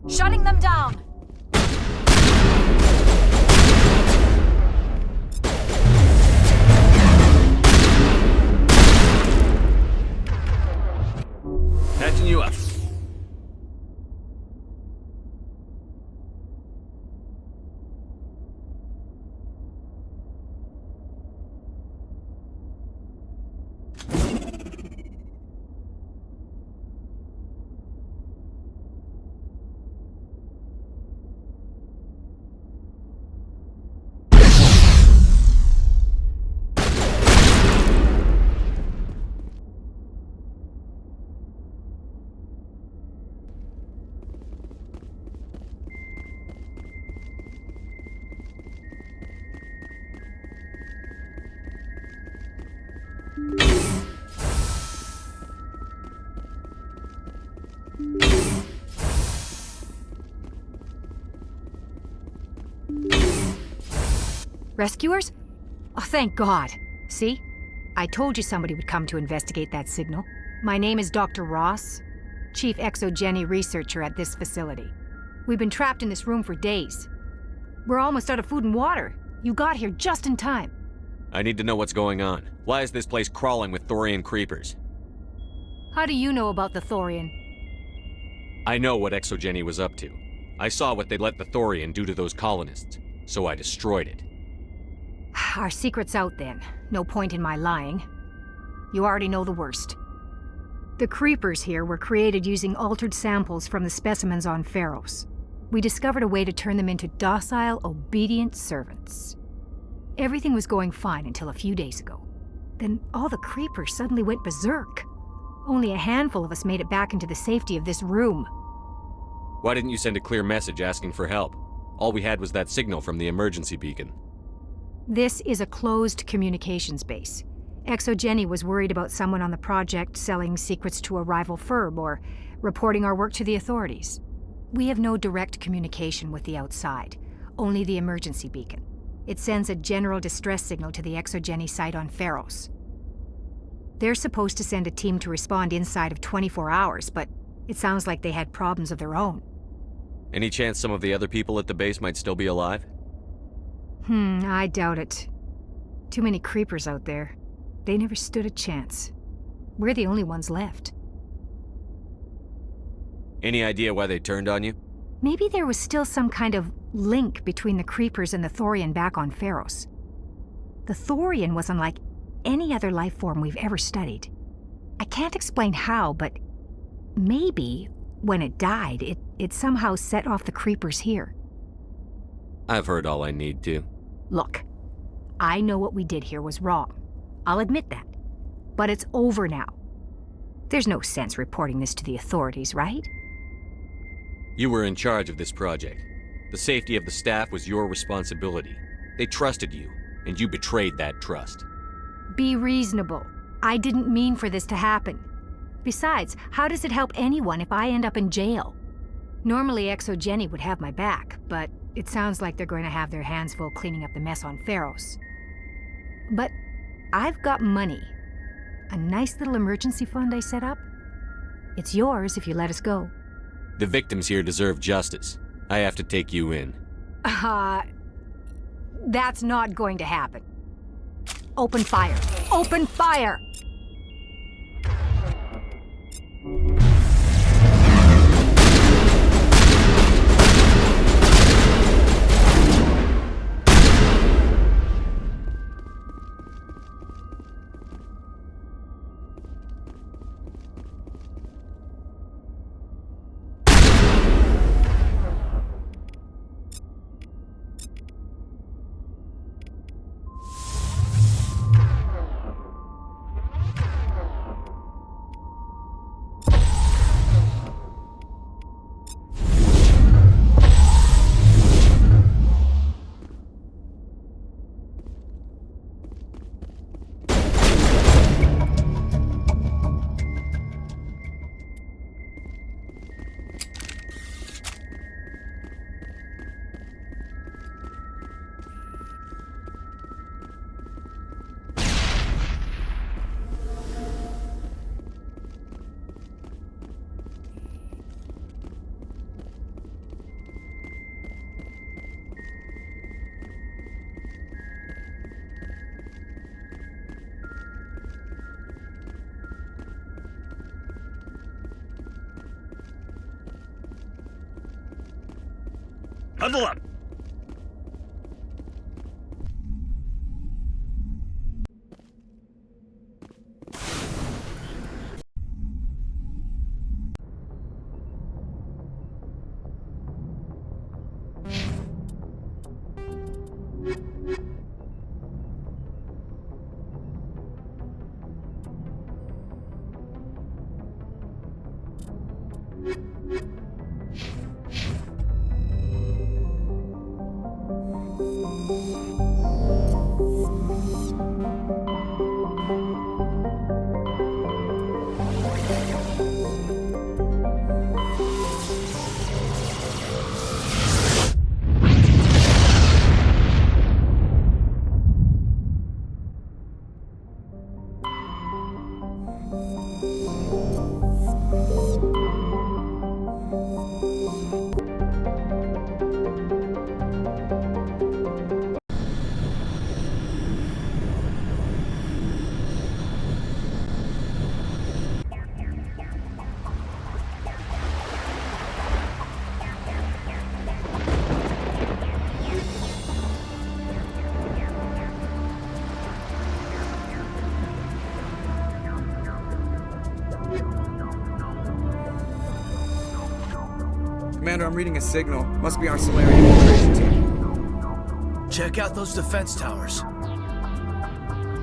Shutting them down! Patching you up. Rescuers? Oh, thank God. See? I told you somebody would come to investigate that signal. My name is Dr. Ross, Chief Exogeny Researcher at this facility. We've been trapped in this room for days. We're almost out of food and water. You got here just in time. I need to know what's going on. Why is this place crawling with Thorian creepers? How do you know about the Thorian? I know what Exogeny was up to. I saw what they let the Thorian do to those colonists, so I destroyed it. Our secret's out then. No point in my lying. You already know the worst. The creepers here were created using altered samples from the specimens on Pharos. We discovered a way to turn them into docile, obedient servants. Everything was going fine until a few days ago. Then all the creepers suddenly went berserk. Only a handful of us made it back into the safety of this room. Why didn't you send a clear message asking for help? All we had was that signal from the emergency beacon. This is a closed communications base. ExoGenny was worried about someone on the project selling secrets to a rival firm or reporting our work to the authorities. We have no direct communication with the outside, only the emergency beacon. It sends a general distress signal to the ExoGenny site on Pharos. They're supposed to send a team to respond inside of 24 hours, but it sounds like they had problems of their own. Any chance some of the other people at the base might still be alive? I doubt it. Too many creepers out there. They never stood a chance. We're the only ones left. Any idea why they turned on you? Maybe there was still some kind of link between the creepers and the Thorian back on Pharos. The Thorian was unlike any other life form we've ever studied. I can't explain how, but maybe when it died, it somehow set off the creepers here. I've heard all I need to. Look, I know what we did here was wrong. I'll admit that. But it's over now. There's no sense reporting this to the authorities, right? You were in charge of this project. The safety of the staff was your responsibility. They trusted you, and you betrayed that trust. Be reasonable. I didn't mean for this to happen. Besides, how does it help anyone if I end up in jail? Normally ExoGenny would have my back, but it sounds like they're going to have their hands full cleaning up the mess on Pharos. But I've got money. A nice little emergency fund I set up. It's yours if you let us go. The victims here deserve justice. I have to take you in. That's not going to happen. Open fire! Open fire! Huddle up! Commander, I'm reading a signal. Must be our Solarian infiltration team. Check out those defense towers.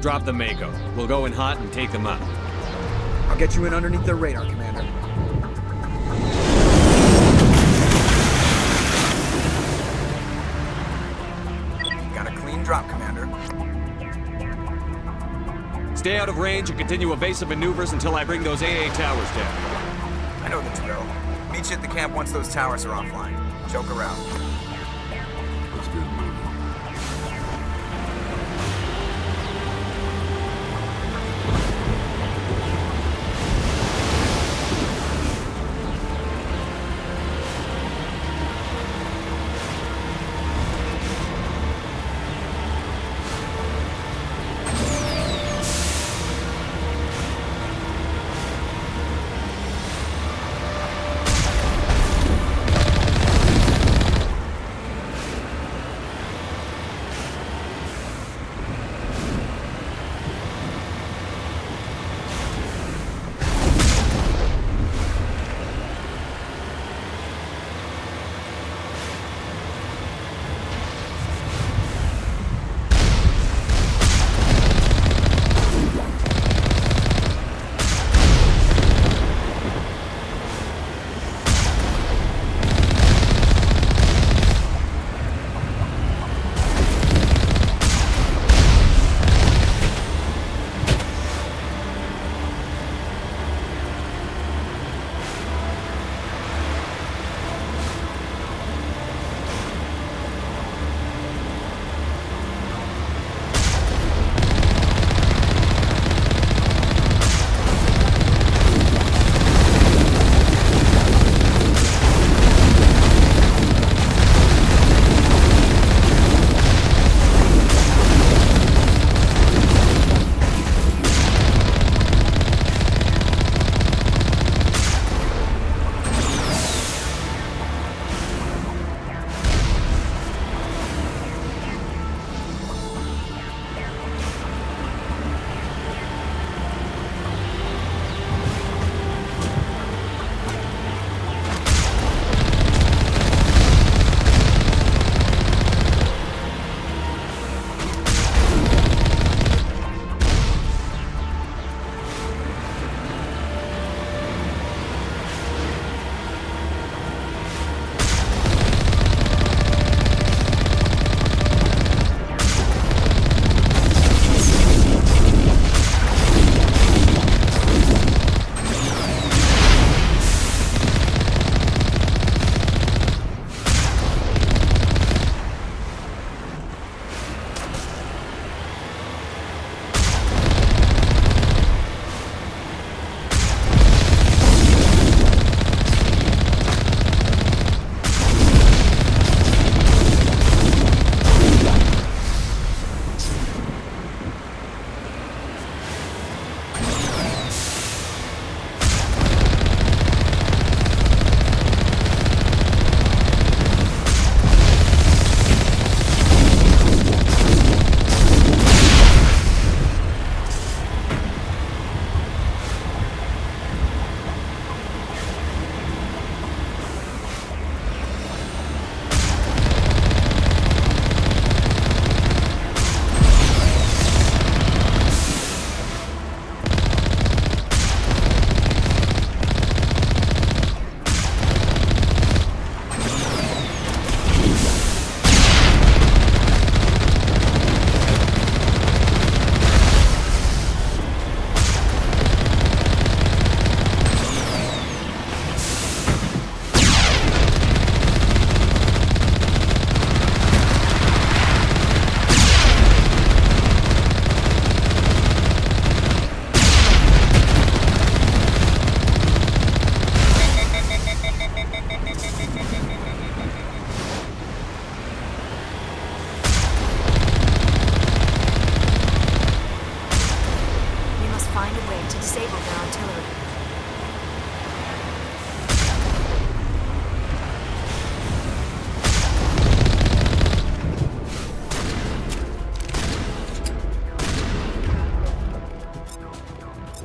Drop the Mako. We'll go in hot and take them out. I'll get you in underneath their radar, Commander. Got a clean drop, Commander. Stay out of range and continue evasive maneuvers until I bring those AA towers down. I know the drill. Meet you at the camp once those towers are offline. Joke around. Let's get moving.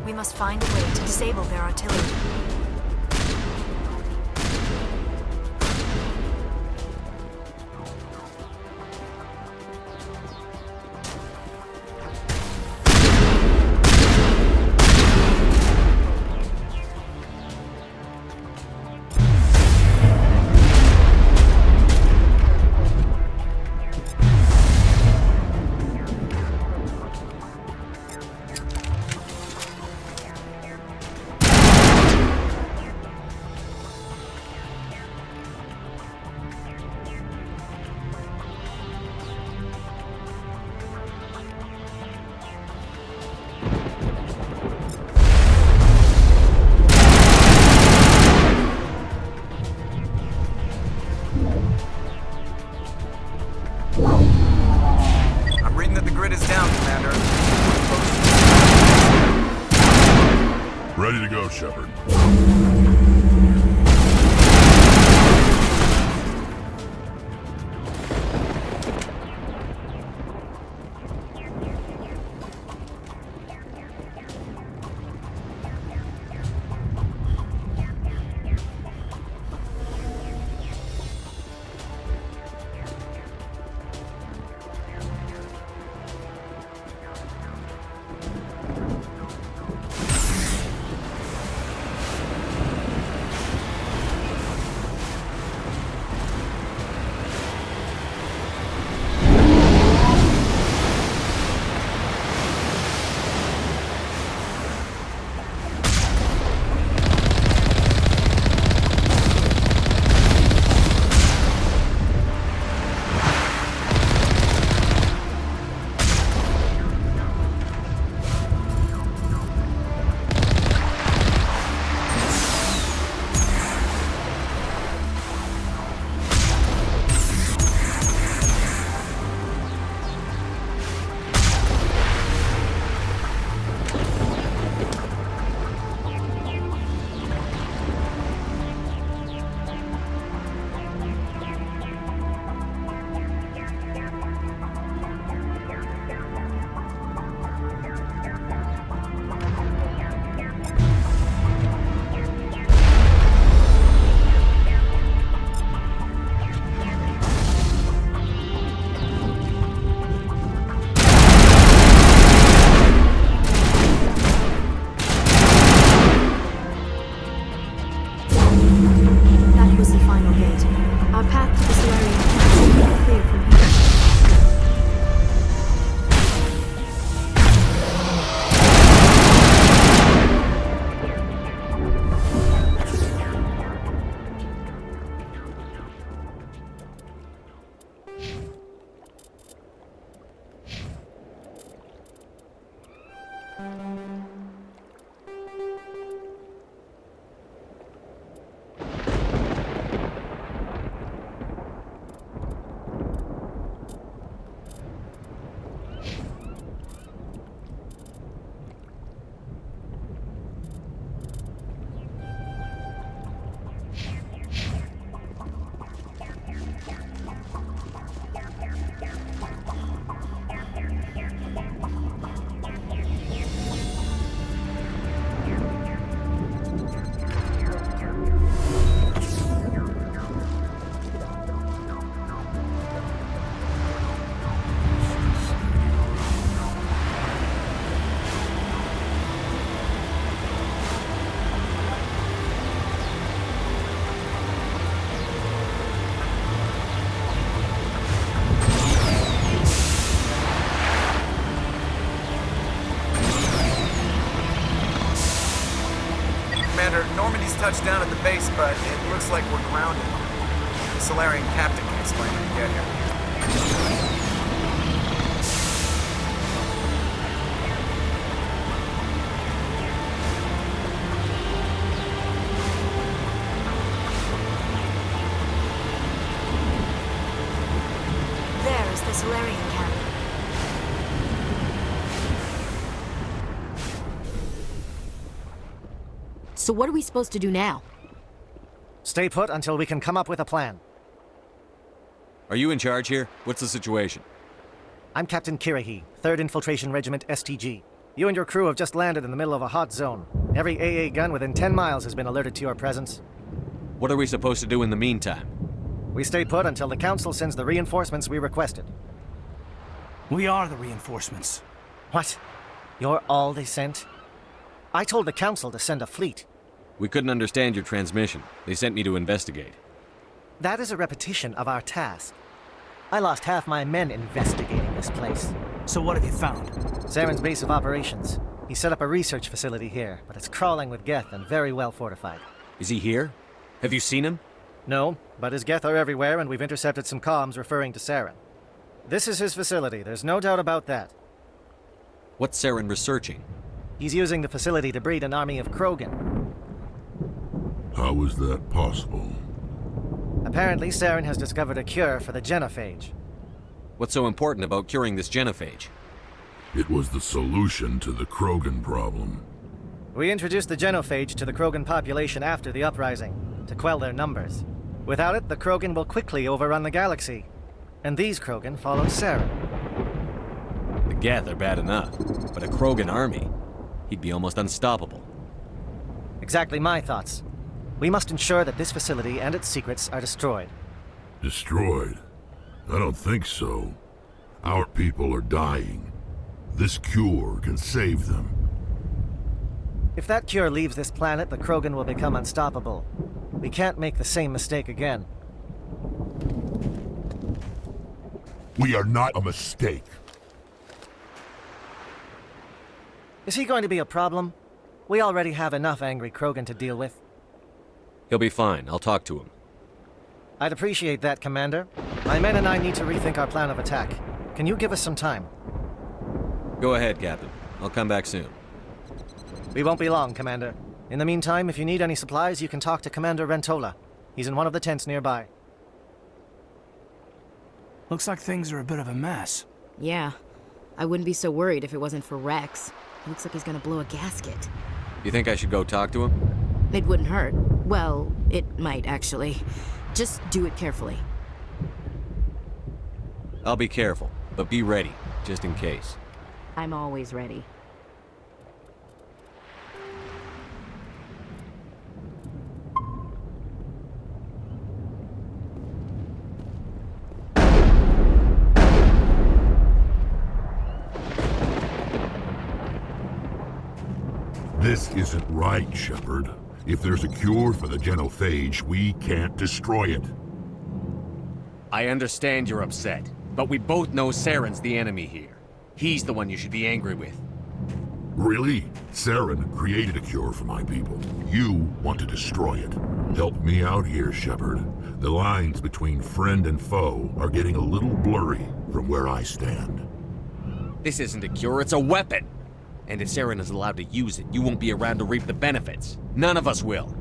We must find a way to disable their artillery. Ready to go, Shepard. Normandy's touched down at the base, but it looks like we're grounded. The Solarian captain can explain when we get here. There is the Solarian camp. So what are we supposed to do now? Stay put until we can come up with a plan. Are you in charge here? What's the situation? I'm Captain Kirahi, 3rd Infiltration Regiment STG. You and your crew have just landed in the middle of a hot zone. Every AA gun within 10 miles has been alerted to your presence. What are we supposed to do in the meantime? We stay put until the Council sends the reinforcements we requested. We are the reinforcements. What? You're all they sent? I told the Council to send a fleet. We couldn't understand your transmission. They sent me to investigate. That is a repetition of our task. I lost half my men investigating this place. So what have you found? Saren's base of operations. He set up a research facility here, but it's crawling with Geth and very well fortified. Is he here? Have you seen him? No, but his Geth are everywhere, and we've intercepted some comms referring to Saren. This is his facility, there's no doubt about that. What's Saren researching? He's using the facility to breed an army of Krogan. How is that possible? Apparently, Saren has discovered a cure for the genophage. What's so important about curing this genophage? It was the solution to the Krogan problem. We introduced the genophage to the Krogan population after the uprising, to quell their numbers. Without it, the Krogan will quickly overrun the galaxy. And these Krogan follow Saren. The Geth are bad enough, but a Krogan army, he'd be almost unstoppable. Exactly my thoughts. We must ensure that this facility and its secrets are destroyed. Destroyed? I don't think so. Our people are dying. This cure can save them. If that cure leaves this planet, the Krogan will become unstoppable. We can't make the same mistake again. We are not a mistake. Is he going to be a problem? We already have enough angry Krogan to deal with. He'll be fine. I'll talk to him. I'd appreciate that, Commander. My men and I need to rethink our plan of attack. Can you give us some time? Go ahead, Captain. I'll come back soon. We won't be long, Commander. In the meantime, if you need any supplies, you can talk to Commander Rentola. He's in one of the tents nearby. Looks like things are a bit of a mess. Yeah. I wouldn't be so worried if it wasn't for Rex. Looks like he's gonna blow a gasket. You think I should go talk to him? It wouldn't hurt. Well, it might, actually. Just do it carefully. I'll be careful, but be ready, just in case. I'm always ready. This isn't right, Shepard. If there's a cure for the genophage, we can't destroy it. I understand you're upset, but we both know Saren's the enemy here. He's the one you should be angry with. Really? Saren created a cure for my people. You want to destroy it. Help me out here, Shepard. The lines between friend and foe are getting a little blurry from where I stand. This isn't a cure, it's a weapon! And if Saren is allowed to use it, you won't be around to reap the benefits. None of us will.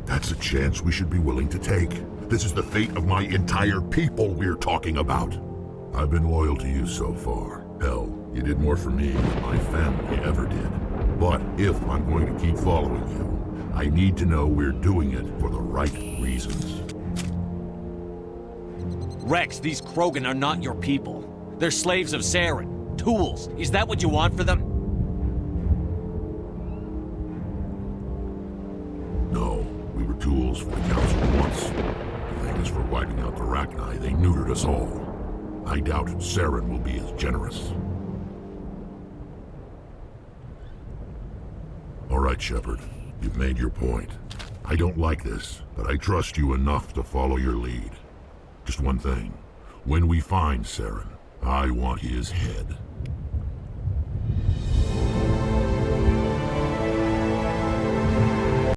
That's a chance we should be willing to take. This is the fate of my entire people we're talking about. I've been loyal to you so far. Hell, you did more for me than my family ever did. But if I'm going to keep following you, I need to know we're doing it for the right reasons. Rex, these Krogan are not your people. They're slaves of Saren. Tools. Is that what you want for them? No, we were tools for the Council once. To thank us for wiping out the Rachni, they neutered us all. I doubt Saren will be as generous. All right, Shepard. You've made your point. I don't like this, but I trust you enough to follow your lead. Just one thing. When we find Saren, I want his head.